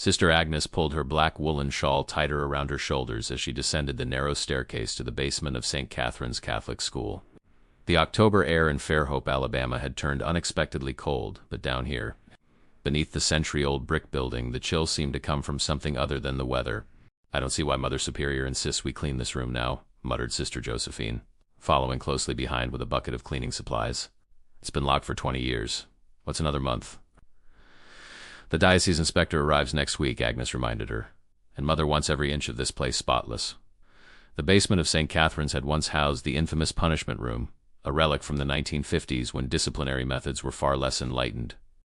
Sister Agnes pulled her black woolen shawl tighter around her shoulders as she descended the narrow staircase to the basement of St. Catherine's Catholic School. The October air in Fairhope, Alabama had turned unexpectedly cold, but down here, beneath the century-old brick building, the chill seemed to come from something other than the weather. "I don't see why Mother Superior insists we clean this room now," muttered Sister Josephine, following closely behind with a bucket of cleaning supplies. "It's been locked for 20 years. What's another month?" "The diocese inspector arrives next week," Agnes reminded her, "and Mother wants every inch of this place spotless." The basement of St. Catherine's had once housed the infamous punishment room, a relic from the 1950s when disciplinary methods were far less enlightened.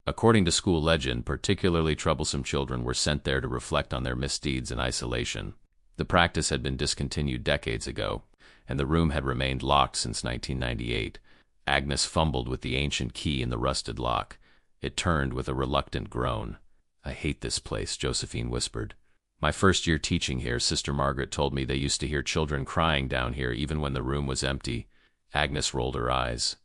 According to school legend, particularly troublesome children were sent there to reflect on their misdeeds in isolation. The practice had been discontinued decades ago, and the room had remained locked since 1998. Agnes fumbled with the ancient key in the rusted lock. It turned with a reluctant groan. "I hate this place," Josephine whispered. "My first year teaching here, Sister Margaret told me they used to hear children crying down here even when the room was empty." Agnes rolled her eyes.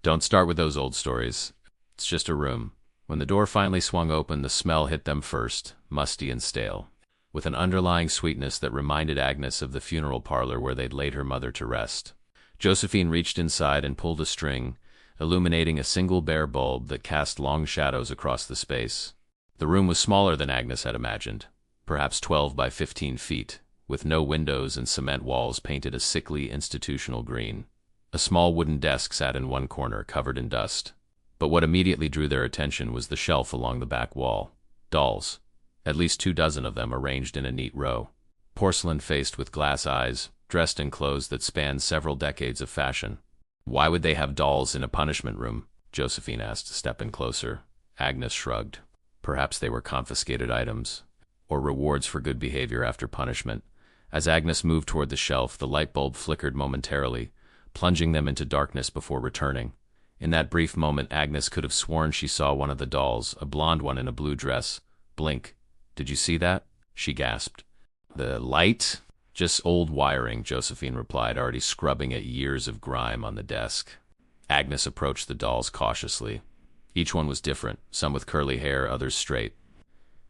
"Don't start with those old stories. It's just a room." When the door finally swung open, the smell hit them first, musty and stale, with an underlying sweetness that reminded Agnes of the funeral parlor where they'd laid her mother to rest. Josephine reached inside and pulled a string, illuminating a single bare bulb that cast long shadows across the space. The room was smaller than Agnes had imagined, perhaps 12 by 15 feet, with no windows and cement walls painted a sickly institutional green. A small wooden desk sat in one corner, covered in dust. But what immediately drew their attention was the shelf along the back wall. Dolls, at least 24 of them arranged in a neat row. Porcelain-faced with glass eyes, dressed in clothes that spanned several decades of fashion. "Why would they have dolls in a punishment room?" Josephine asked, stepping closer. Agnes shrugged. Perhaps they were confiscated items, or rewards for good behavior after punishment. As Agnes moved toward the shelf, the light bulb flickered momentarily, plunging them into darkness before returning. In that brief moment, Agnes could have sworn she saw one of the dolls, a blonde one in a blue dress, blink. "Did you see that?" she gasped. "The light?" "Just old wiring," Josephine replied, already scrubbing at years of grime on the desk. Agnes approached the dolls cautiously. Each one was different, some with curly hair, others straight.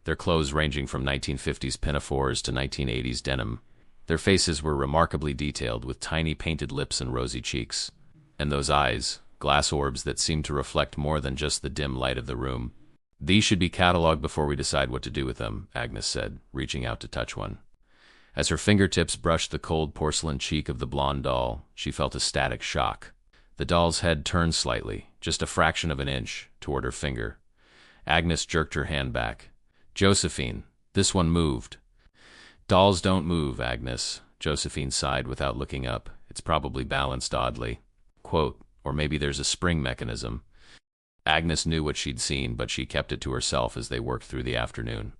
Their clothes ranging from 1950s pinafores to 1980s denim. Their faces were remarkably detailed, with tiny painted lips and rosy cheeks. And those eyes, glass orbs that seemed to reflect more than just the dim light of the room. "These should be catalogued before we decide what to do with them," Agnes said, reaching out to touch one. As her fingertips brushed the cold porcelain cheek of the blonde doll, she felt a static shock. The doll's head turned slightly, just a fraction of an inch, toward her finger. Agnes jerked her hand back. "Josephine, this one moved." "Dolls don't move, Agnes," Josephine sighed without looking up. "It's probably balanced oddly. Quote, or maybe there's a spring mechanism." Agnes knew what she'd seen, but she kept it to herself as they worked through the afternoon,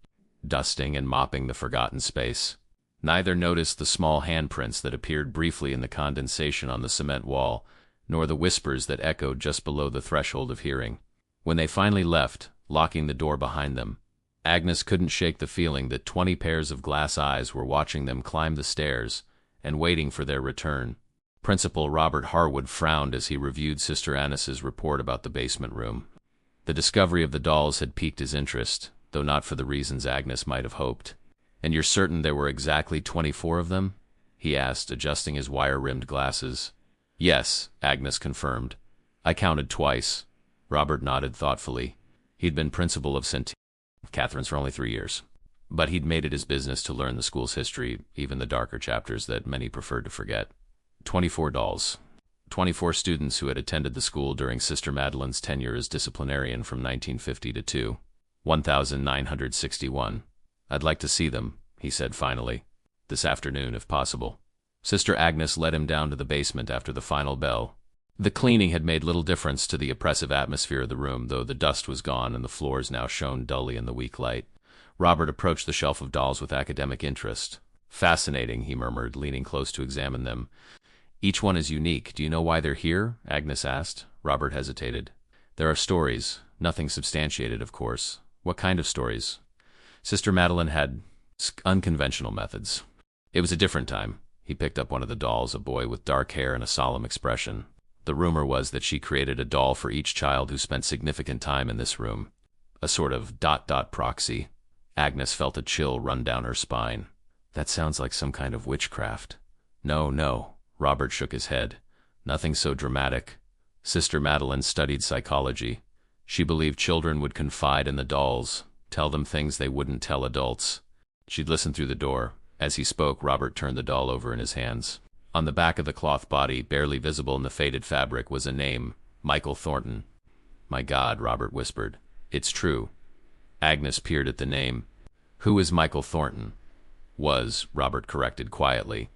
dusting and mopping the forgotten space. Neither noticed the small handprints that appeared briefly in the condensation on the cement wall, nor the whispers that echoed just below the threshold of hearing. When they finally left, locking the door behind them, Agnes couldn't shake the feeling that 20 pairs of glass eyes were watching them climb the stairs and waiting for their return. Principal Robert Harwood frowned as he reviewed Sister Annis's report about the basement room. The discovery of the dolls had piqued his interest, though not for the reasons Agnes might have hoped. "And you're certain there were exactly 24 of them?" he asked, adjusting his wire-rimmed glasses. "Yes," Agnes confirmed. "I counted twice." Robert nodded thoughtfully. He'd been principal of St. Catherine's for only 3 years, but he'd made it his business to learn the school's history, even the darker chapters that many preferred to forget. 24 dolls. 24 students who had attended the school during Sister Madeline's tenure as disciplinarian from 1950 to 1961. "I'd like to see them," he said finally. "This afternoon, if possible." Sister Agnes led him down to the basement after the final bell. The cleaning had made little difference to the oppressive atmosphere of the room, though the dust was gone and the floors now shone dully in the weak light. Robert approached the shelf of dolls with academic interest. "Fascinating," he murmured, leaning close to examine them. "Each one is unique. Do you know why they're here?" Agnes asked. Robert hesitated. "There are stories, nothing substantiated, of course." "What kind of stories?" "Sister Madeline had unconventional methods. It was a different time." He picked up one of the dolls, a boy with dark hair and a solemn expression. "The rumor was that she created a doll for each child who spent significant time in this room. A sort of ... proxy." Agnes felt a chill run down her spine. That sounds like some kind of witchcraft. No, no, Robert shook his head. Nothing so dramatic. Sister Madeline studied psychology. She believed children would confide in the dolls, tell them things they wouldn't tell adults. She'd listen through the door. As he spoke, Robert turned the doll over in his hands. On the back of the cloth body, barely visible in the faded fabric, was a name, Michael Thornton. My God, Robert whispered. It's true. Agnes peered at the name. Who is Michael Thornton? Was, Robert corrected quietly.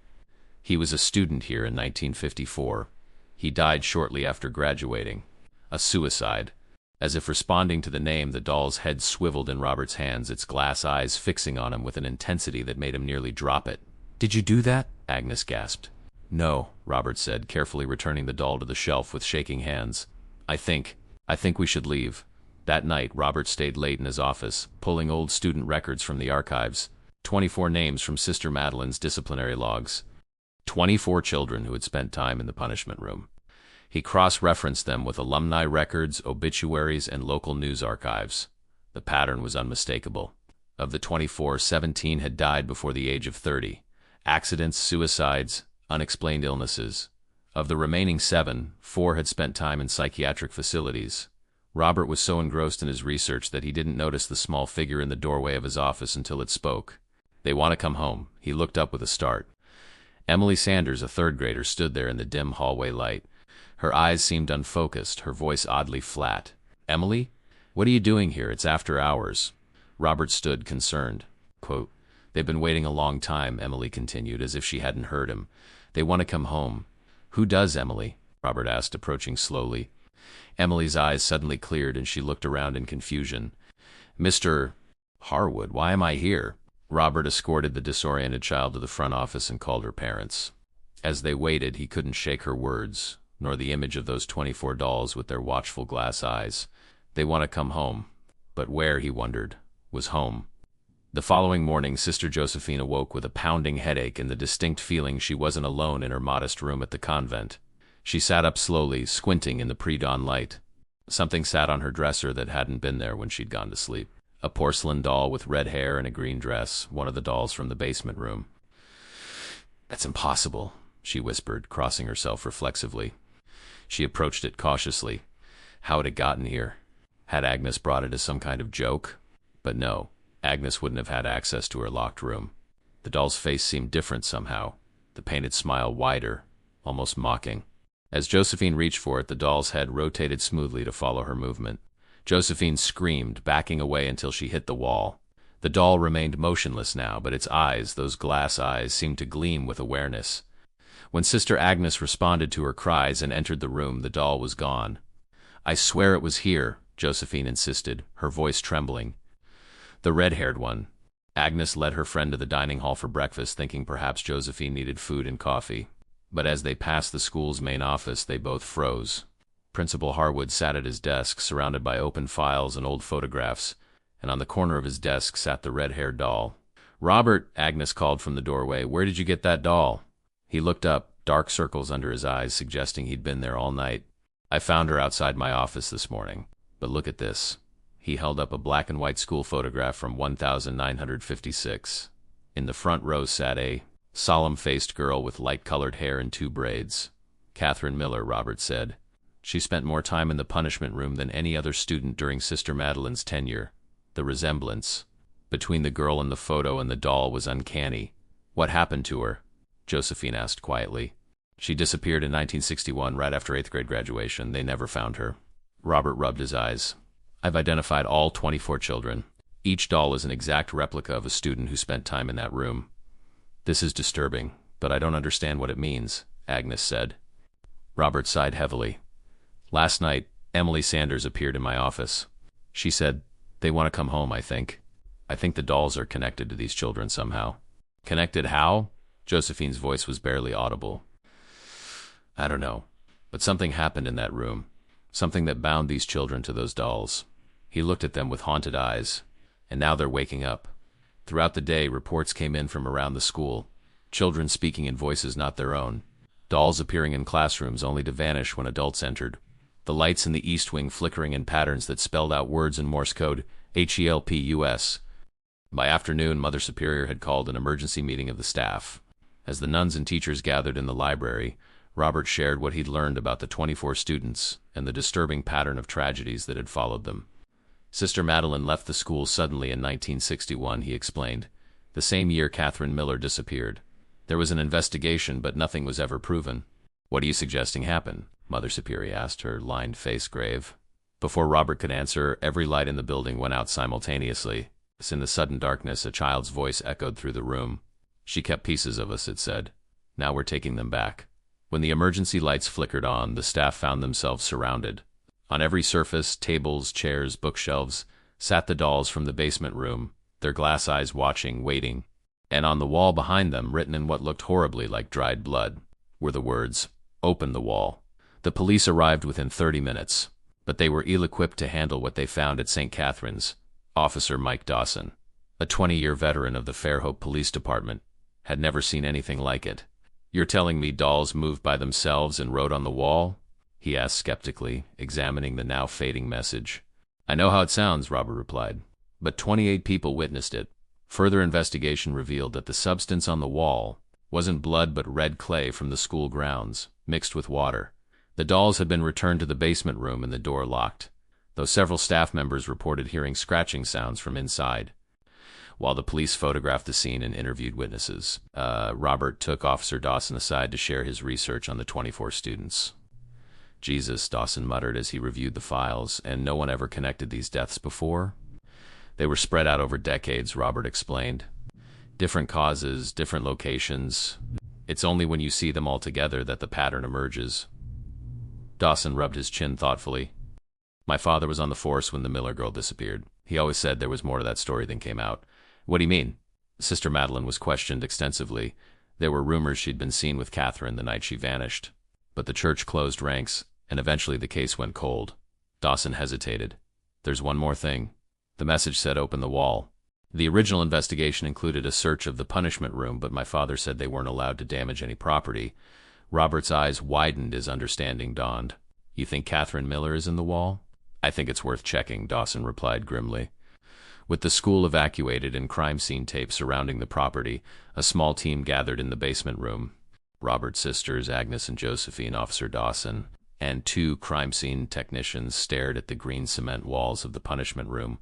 He was a student here in 1954. He died shortly after graduating. A suicide. As if responding to the name, the doll's head swiveled in Robert's hands, its glass eyes fixing on him with an intensity that made him nearly drop it. Did you do that? Agnes gasped. No, Robert said, carefully returning the doll to the shelf with shaking hands. I think we should leave. That night, Robert stayed late in his office, pulling old student records from the archives. 24 names from Sister Madeline's disciplinary logs. 24 children who had spent time in the punishment room. He cross-referenced them with alumni records, obituaries, and local news archives. The pattern was unmistakable. Of the 24, 17 had died before the age of 30. Accidents, suicides, unexplained illnesses. Of the remaining 7, 4 had spent time in psychiatric facilities. Robert was so engrossed in his research that he didn't notice the small figure in the doorway of his office until it spoke. They want to come home. He looked up with a start. Emily Sanders, a third grader, stood there in the dim hallway light. Her eyes seemed unfocused, her voice oddly flat. Emily? What are you doing here? It's after hours. Robert stood, concerned. Quote, They've been waiting a long time, Emily continued, as if she hadn't heard him. They want to come home. Who does, Emily? Robert asked, approaching slowly. Emily's eyes suddenly cleared, and she looked around in confusion. Mr. Harwood, why am I here? Robert escorted the disoriented child to the front office and called her parents. As they waited, he couldn't shake her words, nor the image of those 24 dolls with their watchful glass eyes. They want to come home. But where, he wondered, was home? The following morning, Sister Josephine awoke with a pounding headache and the distinct feeling she wasn't alone in her modest room at the convent. She sat up slowly, squinting in the pre-dawn light. Something sat on her dresser that hadn't been there when she'd gone to sleep. A porcelain doll with red hair and a green dress, one of the dolls from the basement room. That's impossible, she whispered, crossing herself reflexively. She approached it cautiously. How had it gotten here? Had Agnes brought it as some kind of joke? But no, Agnes wouldn't have had access to her locked room. The doll's face seemed different somehow, the painted smile wider, almost mocking. As Josephine reached for it, the doll's head rotated smoothly to follow her movement. Josephine screamed, backing away until she hit the wall. The doll remained motionless now, but its eyes, those glass eyes, seemed to gleam with awareness. When Sister Agnes responded to her cries and entered the room, the doll was gone. I swear it was here, Josephine insisted, her voice trembling. The red-haired one. Agnes led her friend to the dining hall for breakfast, thinking perhaps Josephine needed food and coffee. But as they passed the school's main office, they both froze. Principal Harwood sat at his desk, surrounded by open files and old photographs, and on the corner of his desk sat the red-haired doll. Robert, Agnes called from the doorway, where did you get that doll? He looked up, dark circles under his eyes, suggesting he'd been there all night. I found her outside my office this morning. But look at this. He held up a black and white school photograph from 1956. In the front row sat a solemn-faced girl with light-colored hair and 2 braids. Catherine Miller, Robert said. She spent more time in the punishment room than any other student during Sister Madeline's tenure. The resemblance between the girl in the photo and the doll was uncanny. What happened to her? Josephine asked quietly. She disappeared in 1961, right after 8th grade graduation. They never found her. Robert rubbed his eyes. I've identified all 24 children. Each doll is an exact replica of a student who spent time in that room. This is disturbing, but I don't understand what it means, Agnes said. Robert sighed heavily. Last night, Emily Sanders appeared in my office. She said, they want to come home, I think. I think the dolls are connected to these children somehow. Connected how? Josephine's voice was barely audible. I don't know, but something happened in that room. Something that bound these children to those dolls. He looked at them with haunted eyes, and now they're waking up. Throughout the day, reports came in from around the school. Children speaking in voices not their own. Dolls appearing in classrooms only to vanish when adults entered. The lights in the East Wing flickering in patterns that spelled out words in Morse code, HELPUS. By afternoon, Mother Superior had called an emergency meeting of the staff. As the nuns and teachers gathered in the library, Robert shared what he'd learned about the 24 students and the disturbing pattern of tragedies that had followed them. Sister Madeline left the school suddenly in 1961, he explained. The same year Catherine Miller disappeared. There was an investigation, but nothing was ever proven. What are you suggesting happened? Mother Superior asked, her lined face grave. Before Robert could answer, every light in the building went out simultaneously. In the sudden darkness, a child's voice echoed through the room. She kept pieces of us, it said. Now we're taking them back. When the emergency lights flickered on, the staff found themselves surrounded. On every surface, tables, chairs, bookshelves, sat the dolls from the basement room, their glass eyes watching, waiting. And on the wall behind them, written in what looked horribly like dried blood, were the words, "Open the wall." The police arrived within 30 minutes, but they were ill-equipped to handle what they found at St. Catherine's. Officer Mike Dawson, a 20-year veteran of the Fairhope Police Department, had never seen anything like it. "You're telling me dolls moved by themselves and wrote on the wall?" he asked skeptically, examining the now fading message. "I know how it sounds," Robert replied, "but 28 people witnessed it. Further investigation revealed that the substance on the wall wasn't blood but red clay from the school grounds, mixed with water. The dolls had been returned to the basement room and the door locked, though several staff members reported hearing scratching sounds from inside. While the police photographed the scene and interviewed witnesses, Robert took Officer Dawson aside to share his research on the 24 students. "Jesus," Dawson muttered as he reviewed the files, "and no one ever connected these deaths before?" "They were spread out over decades," Robert explained. "Different causes, different locations. It's only when you see them all together that the pattern emerges." Dawson rubbed his chin thoughtfully. "My father was on the force when the Miller girl disappeared. He always said there was more to that story than came out." "What do you mean?" Sister Madeline was questioned extensively. There were rumors she'd been seen with Catherine the night she vanished. But the church closed ranks, and eventually the case went cold. Dawson hesitated. "There's one more thing." The message said open the wall. "The original investigation included a search of the punishment room, but my father said they weren't allowed to damage any property." Robert's eyes widened as understanding dawned. "You think Catherine Miller is in the wall?" "I think it's worth checking," Dawson replied grimly. With the school evacuated and crime scene tape surrounding the property, a small team gathered in the basement room. Robert's sisters, Agnes and Josephine, Officer Dawson, and 2 crime scene technicians stared at the green cement walls of the punishment room.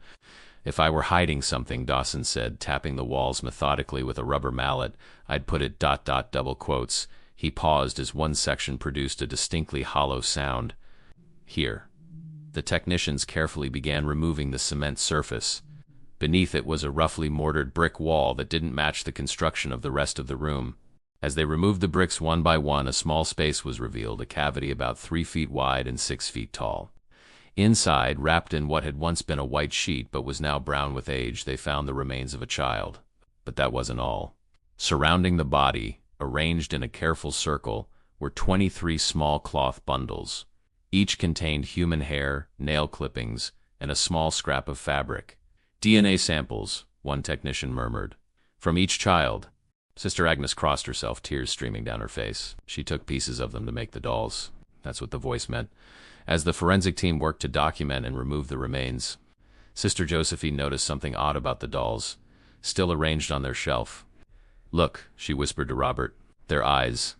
"If I were hiding something," Dawson said, tapping the walls methodically with a rubber mallet, "I'd put it ... double quotes. He paused as one section produced a distinctly hollow sound. "Here." The technicians carefully began removing the cement surface. Beneath it was a roughly mortared brick wall that didn't match the construction of the rest of the room. As they removed the bricks one by one, a small space was revealed, a cavity about 3 feet wide and 6 feet tall. Inside, wrapped in what had once been a white sheet but was now brown with age, they found the remains of a child. But that wasn't all. Surrounding the body, arranged in a careful circle, were 23 small cloth bundles. Each contained human hair, nail clippings, and a small scrap of fabric. "DNA samples," one technician murmured. "From each child." Sister Agnes crossed herself, tears streaming down her face. "She took pieces of them to make the dolls." That's what the voice meant. As the forensic team worked to document and remove the remains, Sister Josephine noticed something odd about the dolls, still arranged on their shelf. "Look," she whispered to Robert. "Their eyes."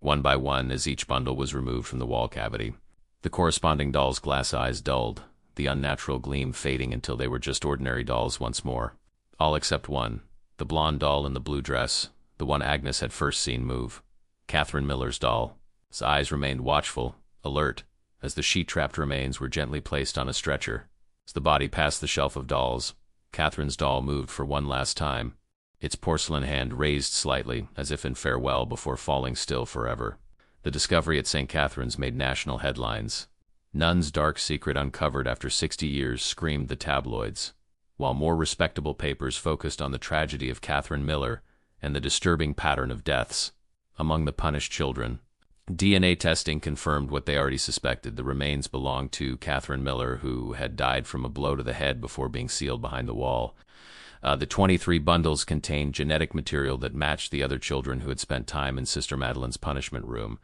One by one, as each bundle was removed from the wall cavity, the corresponding dolls' glass eyes dulled, the unnatural gleam fading until they were just ordinary dolls once more. All except one. The blonde doll in the blue dress, the one Agnes had first seen move. Catherine Miller's doll. His eyes remained watchful, alert, as the sheet-trapped remains were gently placed on a stretcher. As the body passed the shelf of dolls, Catherine's doll moved for one last time, its porcelain hand raised slightly, as if in farewell before falling still forever. The discovery at St. Catherine's made national headlines. "Nuns' dark secret uncovered after 60 years," screamed the tabloids, while more respectable papers focused on the tragedy of Catherine Miller and the disturbing pattern of deaths among the punished children. DNA testing confirmed what they already suspected. The remains belonged to Catherine Miller, who had died from a blow to the head before being sealed behind the wall. The 23 bundles contained genetic material that matched the other children who had spent time in Sister Madeline's punishment room.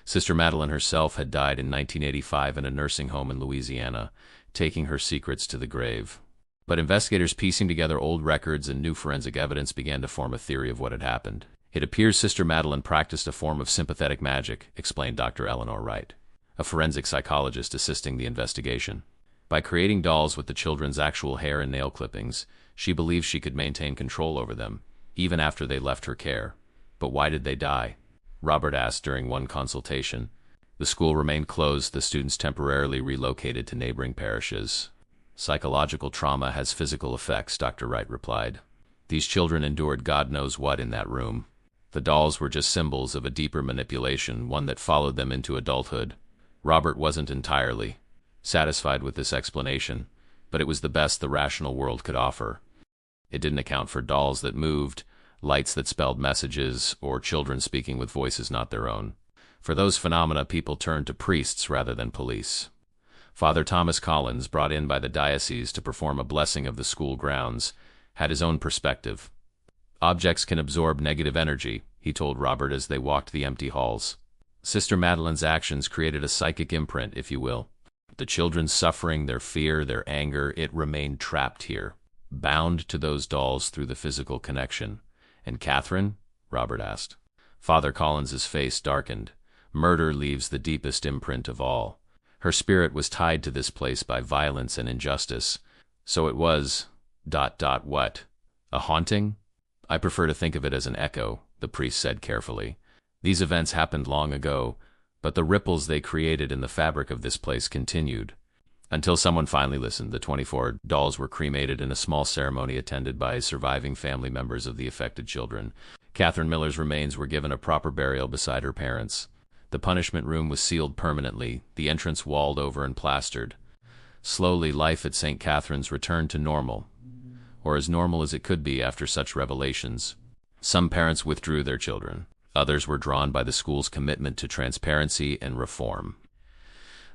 Sister Madeline herself had died in 1985 in a nursing home in Louisiana, taking her secrets to the grave. But investigators piecing together old records and new forensic evidence began to form a theory of what had happened. It appears Sister Madeline practiced a form of sympathetic magic, explained Dr. Eleanor Wright, a forensic psychologist assisting the investigation. By creating dolls with the children's actual hair and nail clippings, she believed she could maintain control over them, even after they left her care. But why did they die? Robert asked during one consultation. The school remained closed, the students temporarily relocated to neighboring parishes. Psychological trauma has physical effects, Dr. Wright replied. These children endured God knows what in that room. The dolls were just symbols of a deeper manipulation, one that followed them into adulthood. Robert wasn't entirely satisfied with this explanation, but it was the best the rational world could offer. It didn't account for dolls that moved, lights that spelled messages, or children speaking with voices not their own. For those phenomena, people turned to priests rather than police. Father Thomas Collins, brought in by the diocese to perform a blessing of the school grounds, had his own perspective. Objects can absorb negative energy, he told Robert as they walked the empty halls. Sister Madeline's actions created a psychic imprint, if you will. The children's suffering, their fear, their anger, it remained trapped here, bound to those dolls through the physical connection. And Catherine? Robert asked. Father Collins's face darkened. Murder leaves the deepest imprint of all. Her spirit was tied to this place by violence and injustice. So it was... what? A haunting? I prefer to think of it as an echo, the priest said carefully. These events happened long ago, but the ripples they created in the fabric of this place continued. Until someone finally listened, the 24 dolls were cremated in a small ceremony attended by surviving family members of the affected children. Catherine Miller's remains were given a proper burial beside her parents. The punishment room was sealed permanently, the entrance walled over and plastered. Slowly, life at St. Catherine's returned to normal, or as normal as it could be after such revelations. Some parents withdrew their children. Others were drawn by the school's commitment to transparency and reform.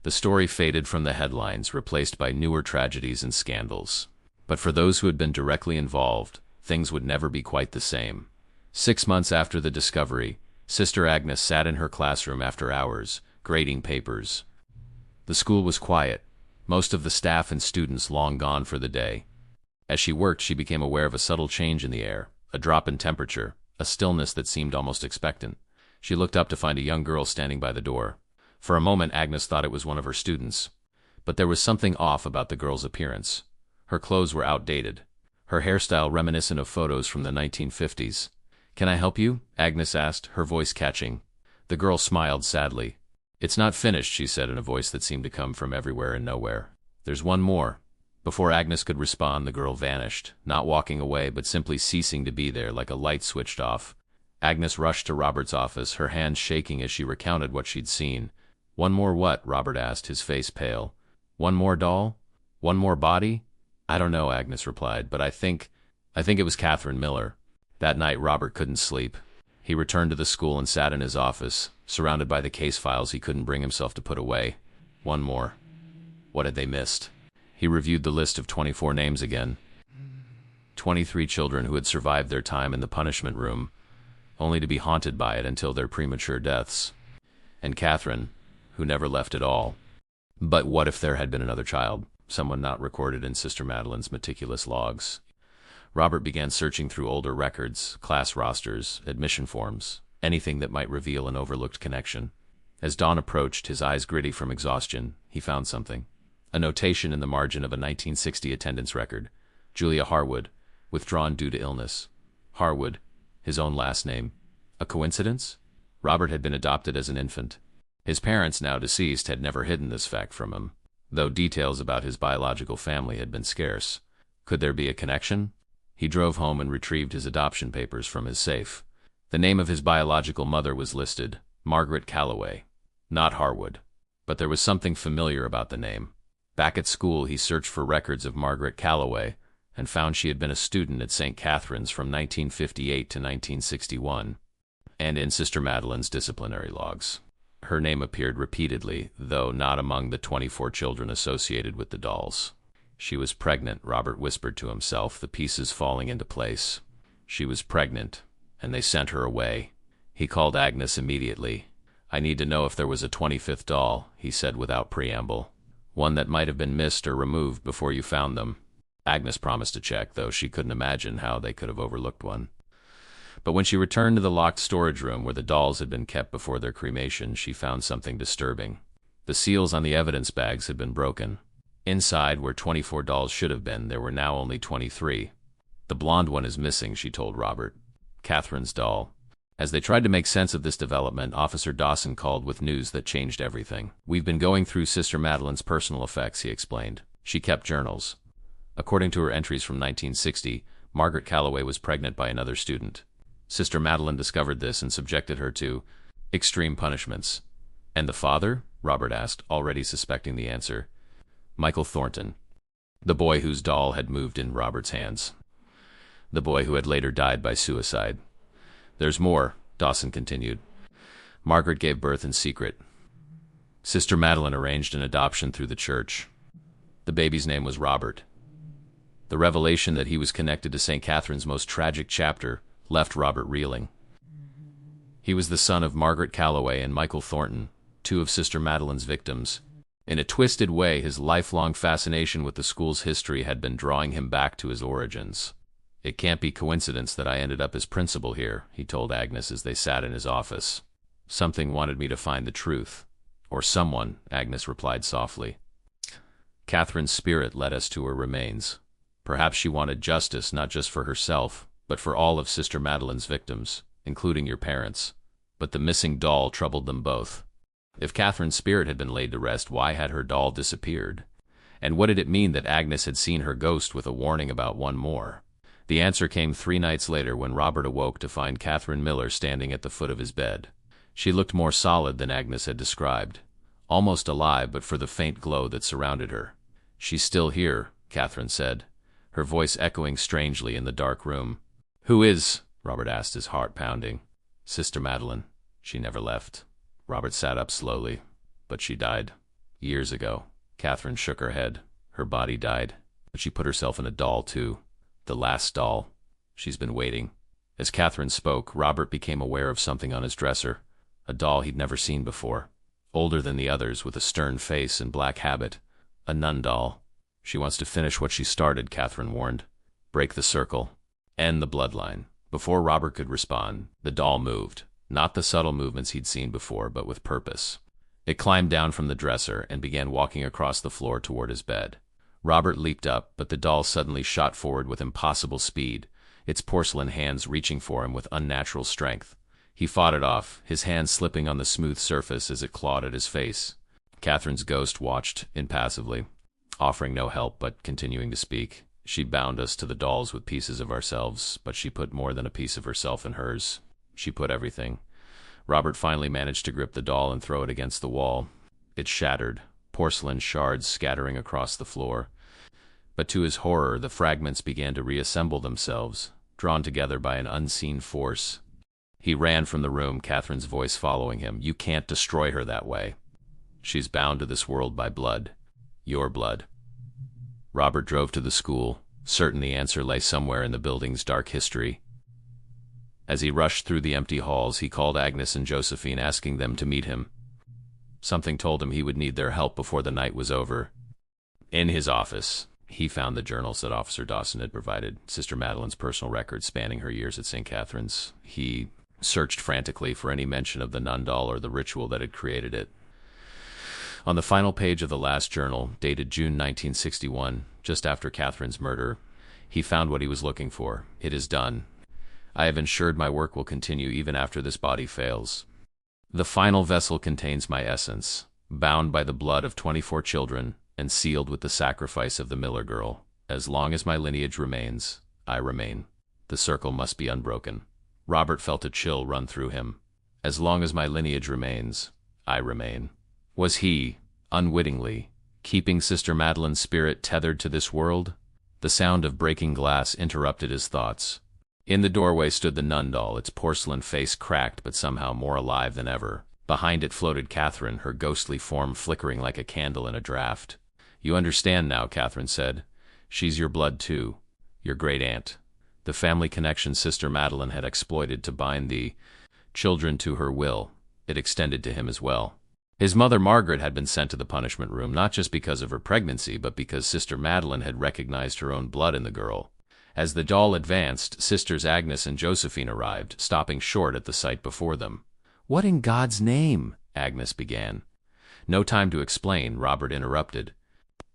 The story faded from the headlines, replaced by newer tragedies and scandals. But for those who had been directly involved, things would never be quite the same. 6 months after the discovery, Sister Agnes sat in her classroom after hours, grading papers. The school was quiet, most of the staff and students long gone for the day. As she worked, she became aware of a subtle change in the air, a drop in temperature, a stillness that seemed almost expectant. She looked up to find a young girl standing by the door. For a moment, Agnes thought it was one of her students. But there was something off about the girl's appearance. Her clothes were outdated, her hairstyle reminiscent of photos from the 1950s. "Can I help you?" Agnes asked, her voice catching. The girl smiled sadly. "It's not finished," she said in a voice that seemed to come from everywhere and nowhere. "There's one more." Before Agnes could respond, the girl vanished, not walking away but simply ceasing to be there like a light switched off. Agnes rushed to Robert's office, her hands shaking as she recounted what she'd seen. "One more what?" Robert asked, his face pale. "One more doll? One more body?" "I don't know," Agnes replied, "but I think it was Catherine Miller." That night, Robert couldn't sleep. He returned to the school and sat in his office, surrounded by the case files he couldn't bring himself to put away. One more. What had they missed? He reviewed the list of 24 names again. 23 children who had survived their time in the punishment room, only to be haunted by it until their premature deaths. And Catherine, who never left at all. But what if there had been another child, someone not recorded in Sister Madeline's meticulous logs? Robert began searching through older records, class rosters, admission forms, anything that might reveal an overlooked connection. As dawn approached, his eyes gritty from exhaustion, he found something. A notation in the margin of a 1960 attendance record. Julia Harwood, withdrawn due to illness. Harwood, his own last name. A coincidence? Robert had been adopted as an infant. His parents, now deceased, had never hidden this fact from him, though details about his biological family had been scarce. Could there be a connection? He drove home and retrieved his adoption papers from his safe. The name of his biological mother was listed, Margaret Calloway, not Harwood. But there was something familiar about the name. Back at school, he searched for records of Margaret Calloway and found she had been a student at St. Catherine's from 1958 to 1961, and in Sister Madeline's disciplinary logs. Her name appeared repeatedly, though not among the 24 children associated with the dolls. She was pregnant, Robert whispered to himself, the pieces falling into place. She was pregnant, and they sent her away. He called Agnes immediately. "I need to know if there was a 25th doll," he said without preamble. "One that might have been missed or removed before you found them." Agnes promised to check, though she couldn't imagine how they could have overlooked one. But when she returned to the locked storage room where the dolls had been kept before their cremation, she found something disturbing. The seals on the evidence bags had been broken. Inside, where 24 dolls should have been, there were now only 23. The blonde one is missing, she told Robert. Catherine's doll. As they tried to make sense of this development, Officer Dawson called with news that changed everything. "We've been going through Sister Madeline's personal effects," he explained. She kept journals. According to her entries from 1960, Margaret Calloway was pregnant by another student. Sister Madeline discovered this and subjected her to extreme punishments. "And the father?" Robert asked, already suspecting the answer. "Michael Thornton, the boy whose doll had moved in Robert's hands. The boy who had later died by suicide." "There's more," Dawson continued. "Margaret gave birth in secret. Sister Madeline arranged an adoption through the church. The baby's name was Robert." The revelation that he was connected to St. Catherine's most tragic chapter left Robert reeling. He was the son of Margaret Calloway and Michael Thornton, two of Sister Madeline's victims. In a twisted way, his lifelong fascination with the school's history had been drawing him back to his origins. "It can't be coincidence that I ended up as principal here," he told Agnes as they sat in his office. "Something wanted me to find the truth." "Or someone," Agnes replied softly. "Catherine's spirit led us to her remains. Perhaps she wanted justice not just for herself, but for all of Sister Madeline's victims, including your parents. But the missing doll troubled them both. If Catherine's spirit had been laid to rest, why had her doll disappeared? And what did it mean that Agnes had seen her ghost with a warning about one more? The answer came 3 nights later when Robert awoke to find Catherine Miller standing at the foot of his bed. She looked more solid than Agnes had described, almost alive but for the faint glow that surrounded her. "She's still here," Catherine said, her voice echoing strangely in the dark room. "Who is?" Robert asked, his heart pounding. "Sister Madeline. She never left." Robert sat up slowly. "But she died. Years ago." Catherine shook her head. "Her body died. But she put herself in a doll, too. The last doll. She's been waiting." As Catherine spoke, Robert became aware of something on his dresser. A doll he'd never seen before. Older than the others, with a stern face and black habit. A nun doll. "She wants to finish what she started," Catherine warned. "Break the circle. End the bloodline." Before Robert could respond, the doll moved. Not the subtle movements he'd seen before, but with purpose. It climbed down from the dresser and began walking across the floor toward his bed. Robert leaped up, but the doll suddenly shot forward with impossible speed, its porcelain hands reaching for him with unnatural strength. He fought it off, his hands slipping on the smooth surface as it clawed at his face. Catherine's ghost watched impassively, offering no help but continuing to speak. "She'd bound us to the dolls with pieces of ourselves, but she put more than a piece of herself in hers. She put everything." Robert finally managed to grip the doll and throw it against the wall. It shattered, porcelain shards scattering across the floor. But to his horror, the fragments began to reassemble themselves, drawn together by an unseen force. He ran from the room, Catherine's voice following him. "You can't destroy her that way. She's bound to this world by blood. Your blood." Robert drove to the school, certain the answer lay somewhere in the building's dark history. As he rushed through the empty halls, he called Agnes and Josephine, asking them to meet him. Something told him he would need their help before the night was over. In his office, he found the journals that Officer Dawson had provided, Sister Madeline's personal records spanning her years at St. Catherine's. He searched frantically for any mention of the nun doll or the ritual that had created it. On the final page of the last journal, dated June 1961, just after Catherine's murder, he found what he was looking for. "It is done. I have ensured my work will continue even after this body fails. The final vessel contains my essence, bound by the blood of 24 children and sealed with the sacrifice of the Miller girl. As long as my lineage remains, I remain. The circle must be unbroken." Robert felt a chill run through him. As long as my lineage remains, I remain. Was he, unwittingly, keeping Sister Madeline's spirit tethered to this world? The sound of breaking glass interrupted his thoughts. In the doorway stood the nun doll, its porcelain face cracked but somehow more alive than ever. Behind it floated Catherine, her ghostly form flickering like a candle in a draught. "You understand now," Catherine said. "She's your blood too, your great-aunt. The family connection Sister Madeline had exploited to bind the children to her will, it extended to him as well. His mother Margaret had been sent to the punishment room not just because of her pregnancy, but because Sister Madeline had recognized her own blood in the girl. As the doll advanced, Sisters Agnes and Josephine arrived, stopping short at the sight before them. "What in God's name?" Agnes began. "No time to explain," Robert interrupted.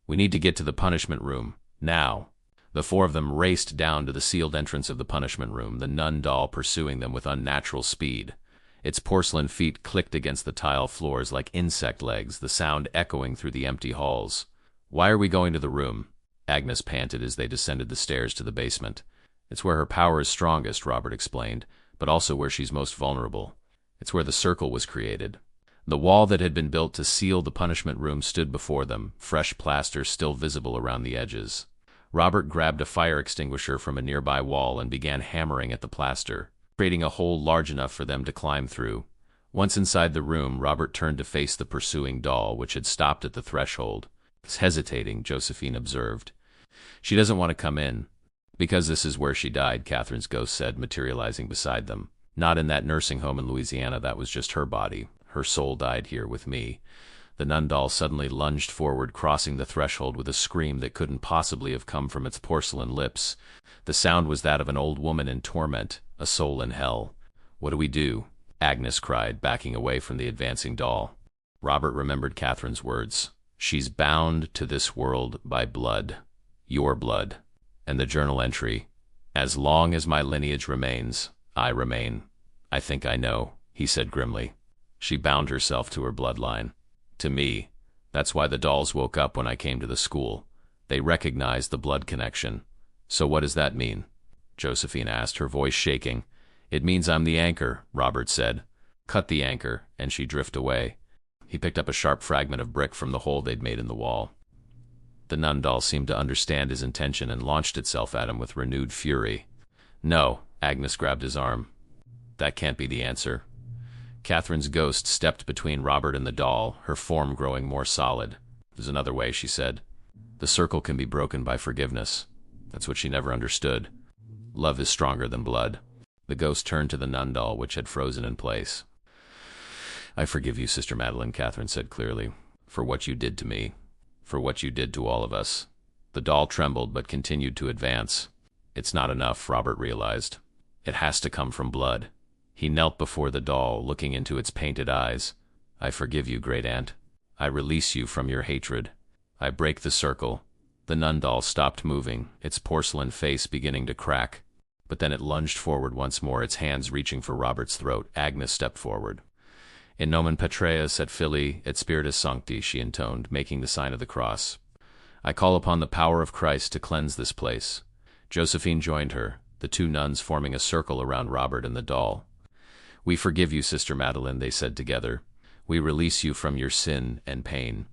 "We need to get to the punishment room, now." The four of them raced down to the sealed entrance of the punishment room, the nun doll pursuing them with unnatural speed. Its porcelain feet clicked against the tile floors like insect legs, the sound echoing through the empty halls. "Why are we going to the room?" Agnes panted as they descended the stairs to the basement. "It's where her power is strongest," Robert explained, "but also where she's most vulnerable. It's where the circle was created." The wall that had been built to seal the punishment room stood before them, fresh plaster still visible around the edges. Robert grabbed a fire extinguisher from a nearby wall and began hammering at the plaster, creating a hole large enough for them to climb through. Once inside the room, Robert turned to face the pursuing doll, which had stopped at the threshold. "It's hesitating," Josephine observed. "She doesn't want to come in." "Because this is where she died," Catherine's ghost said, materializing beside them. "Not in that nursing home in Louisiana. That was just her body. Her soul died here with me." The nun doll suddenly lunged forward, crossing the threshold with a scream that couldn't possibly have come from its porcelain lips. The sound was that of an old woman in torment, a soul in hell. "What do we do?" Agnes cried, backing away from the advancing doll. Robert remembered Catherine's words. "She's bound to this world by blood. Your blood." And the journal entry, "As long as my lineage remains, I remain." "I think I know," he said grimly. She bound herself to her bloodline. To me. That's why the dolls woke up when I came to the school. They recognized the blood connection. "So what does that mean?" Josephine asked, her voice shaking. "It means I'm the anchor," Robert said. "Cut the anchor," and she drifted away. He picked up a sharp fragment of brick from the hole they'd made in the wall. The nun doll seemed to understand his intention and launched itself at him with renewed fury. "No," Agnes grabbed his arm. "That can't be the answer." Catherine's ghost stepped between Robert and the doll, her form growing more solid. "There's another way," she said. "The circle can be broken by forgiveness." That's what she never understood. Love is stronger than blood. The ghost turned to the nun doll, which had frozen in place. "I forgive you, Sister Madeline," Catherine said clearly, "for what you did to me, for what you did to all of us." The doll trembled but continued to advance. It's not enough, Robert realized. It has to come from blood. He knelt before the doll, looking into its painted eyes. "I forgive you, Great Aunt. I release you from your hatred. I break the circle." The nun doll stopped moving, its porcelain face beginning to crack. But then it lunged forward once more, its hands reaching for Robert's throat. Agnes stepped forward. "In nomen Patreus et Filii et Spiritus Sancti," she intoned, making the sign of the cross. "I call upon the power of Christ to cleanse this place." Josephine joined her, the two nuns forming a circle around Robert and the doll. "We forgive you, Sister Madeline," they said together. "We release you from your sin and pain."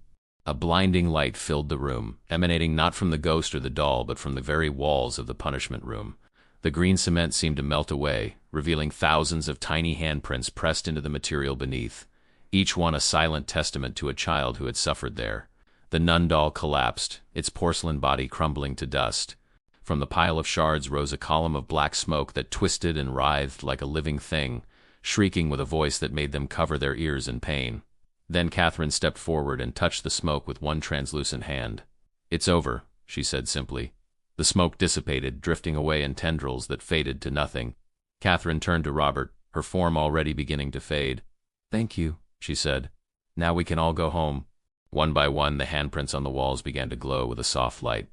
A blinding light filled the room, emanating not from the ghost or the doll, but from the very walls of the punishment room. The green cement seemed to melt away, revealing thousands of tiny handprints pressed into the material beneath, each one a silent testament to a child who had suffered there. The nun doll collapsed, its porcelain body crumbling to dust. From the pile of shards rose a column of black smoke that twisted and writhed like a living thing, shrieking with a voice that made them cover their ears in pain. Then Catherine stepped forward and touched the smoke with one translucent hand. "It's over," she said simply. The smoke dissipated, drifting away in tendrils that faded to nothing. Catherine turned to Robert, her form already beginning to fade. "Thank you," she said. "Now we can all go home." One by one, the handprints on the walls began to glow with a soft light.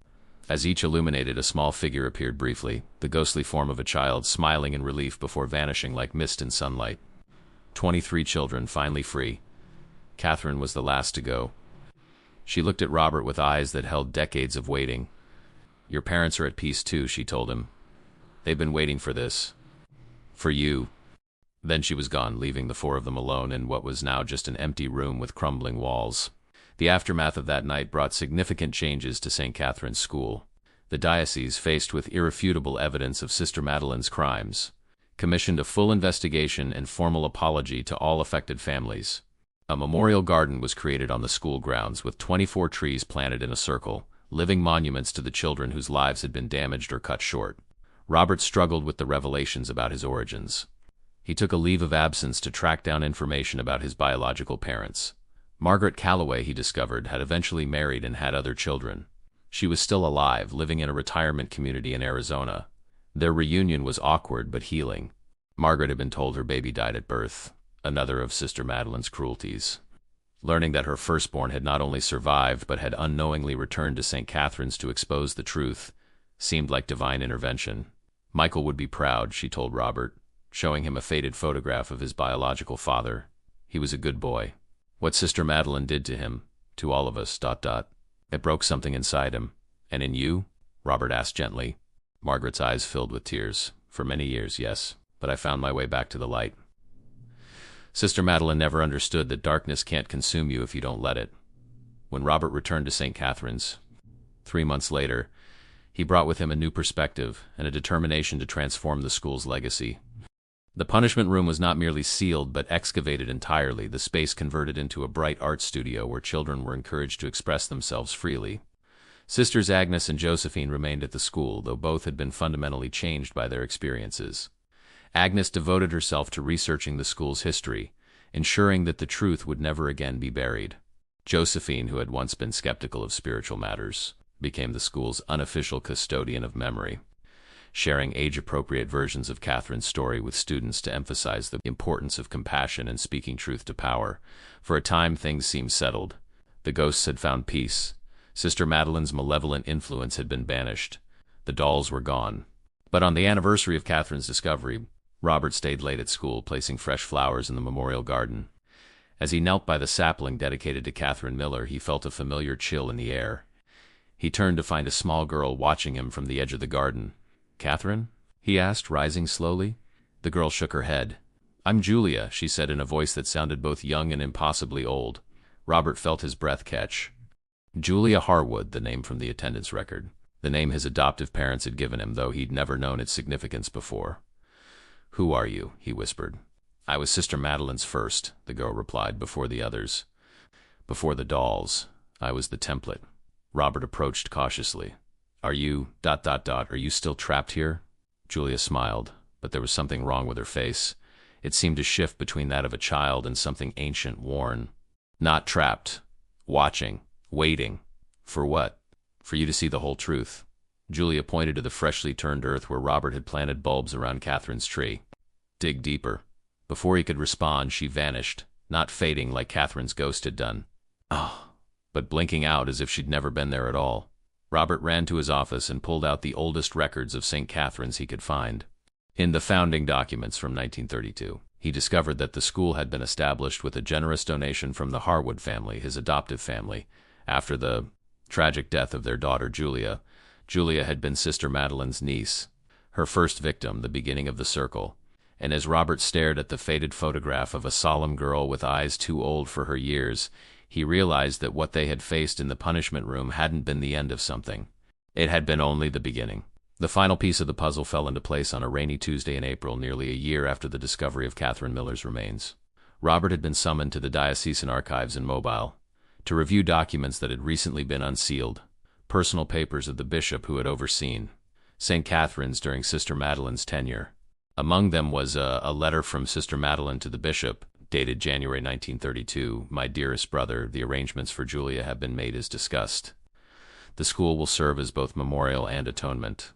As each illuminated, a small figure appeared briefly, the ghostly form of a child, smiling in relief before vanishing like mist in sunlight. 23 children, finally free. Catherine was the last to go. She looked at Robert with eyes that held decades of waiting. "Your parents are at peace too," she told him. "They've been waiting for this. For you." Then she was gone, leaving the four of them alone in what was now just an empty room with crumbling walls. The aftermath of that night brought significant changes to St. Catherine's School. The diocese, faced with irrefutable evidence of Sister Madeline's crimes, commissioned a full investigation and formal apology to all affected families. A memorial garden was created on the school grounds with 24 trees planted in a circle, living monuments to the children whose lives had been damaged or cut short. Robert struggled with the revelations about his origins. He took a leave of absence to track down information about his biological parents. Margaret Calloway, he discovered, had eventually married and had other children. She was still alive, living in a retirement community in Arizona. Their reunion was awkward but healing. Margaret had been told her baby died at birth, another of Sister Madeline's cruelties. Learning that her firstborn had not only survived but had unknowingly returned to St. Catherine's to expose the truth seemed like divine intervention. Michael would be proud, she told Robert, showing him a faded photograph of his biological father. He was a good boy. What Sister Madeline did to him, to all of us, ... It broke something inside him. And in you? Robert asked gently. Margaret's eyes filled with tears. For many years, yes, but I found my way back to the light. Sister Madeline never understood that darkness can't consume you if you don't let it. When Robert returned to St. Catherine's, 3 months later, he brought with him a new perspective and a determination to transform the school's legacy. The punishment room was not merely sealed but excavated entirely, the space converted into a bright art studio where children were encouraged to express themselves freely. Sisters Agnes and Josephine remained at the school, though both had been fundamentally changed by their experiences. Agnes devoted herself to researching the school's history, ensuring that the truth would never again be buried. Josephine, who had once been skeptical of spiritual matters, became the school's unofficial custodian of memory, sharing age-appropriate versions of Catherine's story with students to emphasize the importance of compassion and speaking truth to power. For a time, things seemed settled. The ghosts had found peace. Sister Madeline's malevolent influence had been banished. The dolls were gone. But on the anniversary of Catherine's discovery, Robert stayed late at school, placing fresh flowers in the memorial garden. As he knelt by the sapling dedicated to Catherine Miller, he felt a familiar chill in the air. He turned to find a small girl watching him from the edge of the garden. "Catherine?" he asked, rising slowly. The girl shook her head. "I'm Julia," she said in a voice that sounded both young and impossibly old. Robert felt his breath catch. Julia Harwood, the name from the attendance record. The name his adoptive parents had given him, though he'd never known its significance before. "Who are you?" he whispered. "I was Sister Madeline's first," the girl replied, "before the others. Before the dolls. I was the template." Robert approached cautiously. Are you ... Are you still trapped here?" Julia smiled, but there was something wrong with her face. It seemed to shift between that of a child and something ancient, worn. "Not trapped. Watching. Waiting." "For what?" "For you to see the whole truth." Julia pointed to the freshly turned earth where Robert had planted bulbs around Catherine's tree. "Dig deeper." Before he could respond, she vanished, not fading like Catherine's ghost had done. But blinking out as if she'd never been there at all. Robert ran to his office and pulled out the oldest records of St. Catherine's he could find. In the founding documents from 1932, he discovered that the school had been established with a generous donation from the Harwood family, his adoptive family. After the tragic death of their daughter Julia, Julia had been Sister Madeline's niece, her first victim, the beginning of the circle. And as Robert stared at the faded photograph of a solemn girl with eyes too old for her years, he realized that what they had faced in the punishment room hadn't been the end of something. It had been only the beginning. The final piece of the puzzle fell into place on a rainy Tuesday in April, nearly a year after the discovery of Catherine Miller's remains. Robert had been summoned to the diocesan archives in Mobile to review documents that had recently been unsealed, personal papers of the bishop who had overseen St. Catherine's during Sister Madeline's tenure. Among them was a letter from Sister Madeline to the bishop, dated January 1932. "My dearest brother, the arrangements for Julia have been made as discussed. The school will serve as both memorial and atonement.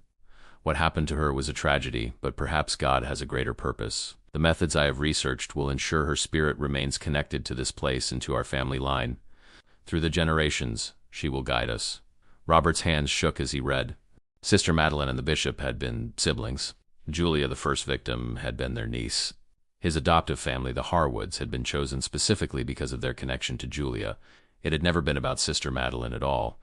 What happened to her was a tragedy, but perhaps God has a greater purpose. The methods I have researched will ensure her spirit remains connected to this place and to our family line. Through the generations, she will guide us." Robert's hands shook as he read. Sister Madeline and the bishop had been siblings. Julia, the first victim, had been their niece. His adoptive family, the Harwoods, had been chosen specifically because of their connection to Julia. It had never been about Sister Madeline at all.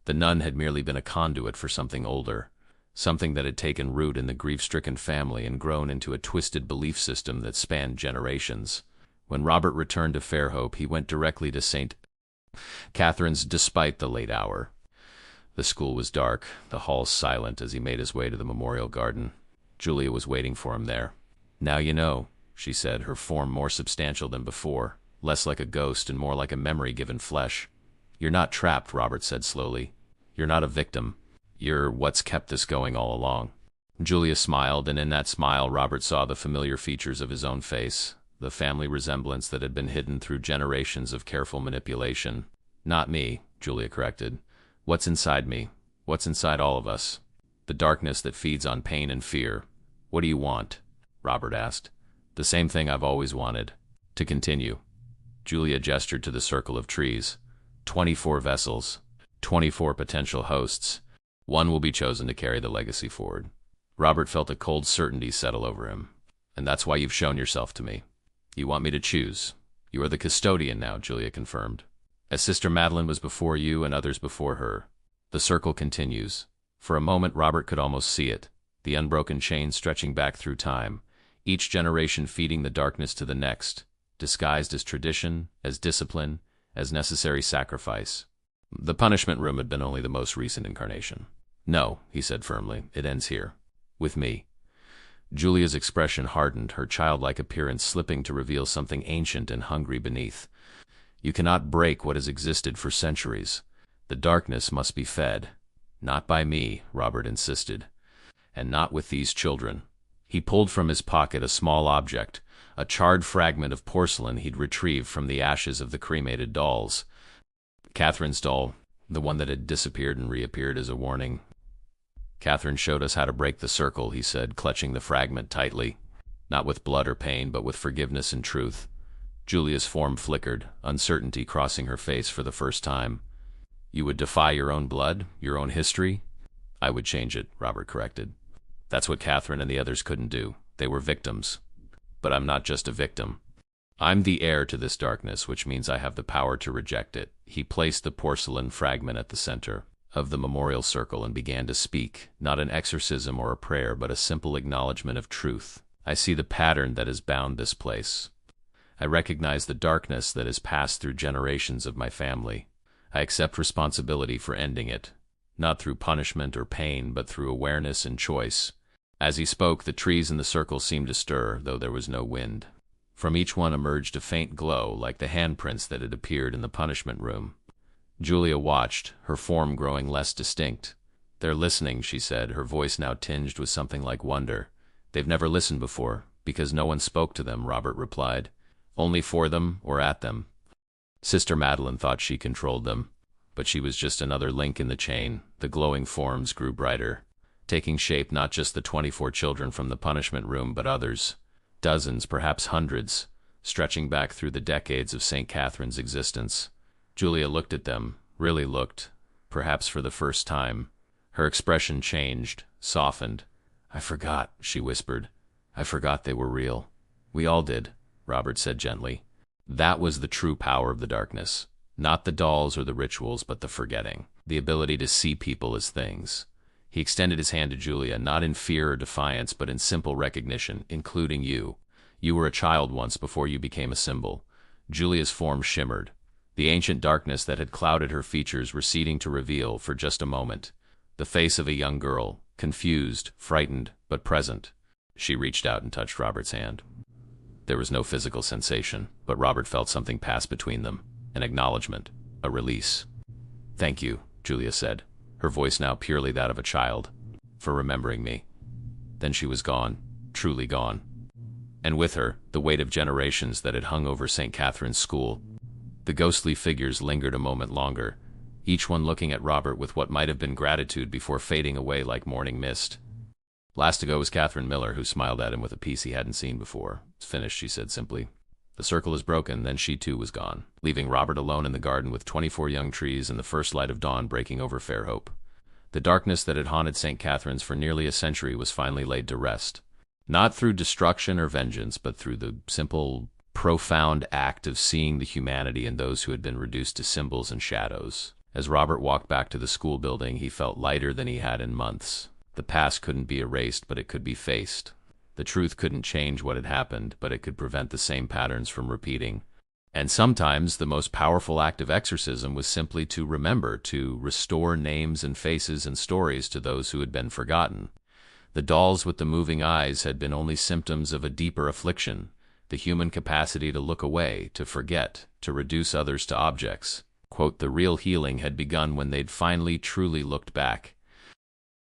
The nun had merely been a conduit for something older, something that had taken root in the grief-stricken family and grown into a twisted belief system that spanned generations. When Robert returned to Fairhope, he went directly to St. Catherine's despite the late hour. The school was dark, the halls silent as he made his way to the memorial garden. Julia was waiting for him there. "Now you know," she said, her form more substantial than before, less like a ghost and more like a memory given flesh. "You're not trapped," Robert said slowly. "You're not a victim. You're what's kept this going all along." Julia smiled, and in that smile Robert saw the familiar features of his own face, the family resemblance that had been hidden through generations of careful manipulation. Not me, Julia corrected. What's inside me? What's inside all of us? The darkness that feeds on pain and fear. What do you want? Robert asked. The same thing I've always wanted. To continue. Julia gestured to the circle of trees. 24 vessels. 24 potential hosts. One will be chosen to carry the legacy forward. Robert felt a cold certainty settle over him. And that's why you've shown yourself to me. You want me to choose. You are the custodian now, Julia confirmed. As Sister Madeline was before you and others before her. The circle continues. For a moment, Robert could almost see it. The unbroken chain stretching back through time. Each generation feeding the darkness to the next. Disguised as tradition, as discipline, as necessary sacrifice. The punishment room had been only the most recent incarnation. No, he said firmly, it ends here. With me. Julia's expression hardened, her childlike appearance slipping to reveal something ancient and hungry beneath. You cannot break what has existed for centuries. The darkness must be fed. Not by me, Robert insisted. And not with these children. He pulled from his pocket a small object, a charred fragment of porcelain he'd retrieved from the ashes of the cremated dolls. Catherine's doll, the one that had disappeared and reappeared as a warning. Catherine showed us how to break the circle, he said, clutching the fragment tightly. Not with blood or pain, but with forgiveness and truth. Julia's form flickered, uncertainty crossing her face for the first time. You would defy your own blood, your own history? I would change it, Robert corrected. That's what Catherine and the others couldn't do. They were victims. But I'm not just a victim. I'm the heir to this darkness, which means I have the power to reject it. He placed the porcelain fragment at the center of the memorial circle and began to speak, not an exorcism or a prayer, but a simple acknowledgement of truth. I see the pattern that has bound this place. I recognize the darkness that has passed through generations of my family. I accept responsibility for ending it, not through punishment or pain, but through awareness and choice. As he spoke, the trees in the circle seemed to stir, though there was no wind. From each one emerged a faint glow, like the handprints that had appeared in the punishment room. Julia watched, her form growing less distinct. They're listening, she said, her voice now tinged with something like wonder. They've never listened before, because no one spoke to them, Robert replied. Only for them or at them. Sister Madeline thought she controlled them, but she was just another link in the chain. The glowing forms grew brighter, taking shape not just the 24 children from the punishment room, but others. Dozens, perhaps hundreds, stretching back through the decades of St. Catherine's existence. Julia looked at them, really looked, perhaps for the first time. Her expression changed, softened. I forgot, she whispered. I forgot they were real. We all did, Robert said gently. That was the true power of the darkness. Not the dolls or the rituals, but the forgetting. The ability to see people as things. He extended his hand to Julia, not in fear or defiance, but in simple recognition, including you. You were a child once before you became a symbol. Julia's form shimmered, the ancient darkness that had clouded her features receding to reveal, for just a moment, the face of a young girl, confused, frightened, but present. She reached out and touched Robert's hand. There was no physical sensation, but Robert felt something pass between them, an acknowledgement, a release. Thank you, Julia said, her voice now purely that of a child, for remembering me. Then she was gone, truly gone. And with her, the weight of generations that had hung over St. Catherine's school. The ghostly figures lingered a moment longer, each one looking at Robert with what might have been gratitude before fading away like morning mist. Last to go was Catherine Miller, who smiled at him with a peace he hadn't seen before. It's finished, she said simply. The circle is broken, then she too was gone, leaving Robert alone in the garden with 24 young trees and the first light of dawn breaking over Fairhope. The darkness that had haunted St. Catherine's for nearly a century was finally laid to rest. Not through destruction or vengeance, but through the simple, profound act of seeing the humanity in those who had been reduced to symbols and shadows. As Robert walked back to the school building, he felt lighter than he had in months. The past couldn't be erased, but it could be faced. The truth couldn't change what had happened, but it could prevent the same patterns from repeating. And sometimes the most powerful act of exorcism was simply to remember, to restore names and faces and stories to those who had been forgotten. The dolls with the moving eyes had been only symptoms of a deeper affliction, the human capacity to look away, to forget, to reduce others to objects. Quote, the real healing had begun when they'd finally truly looked back.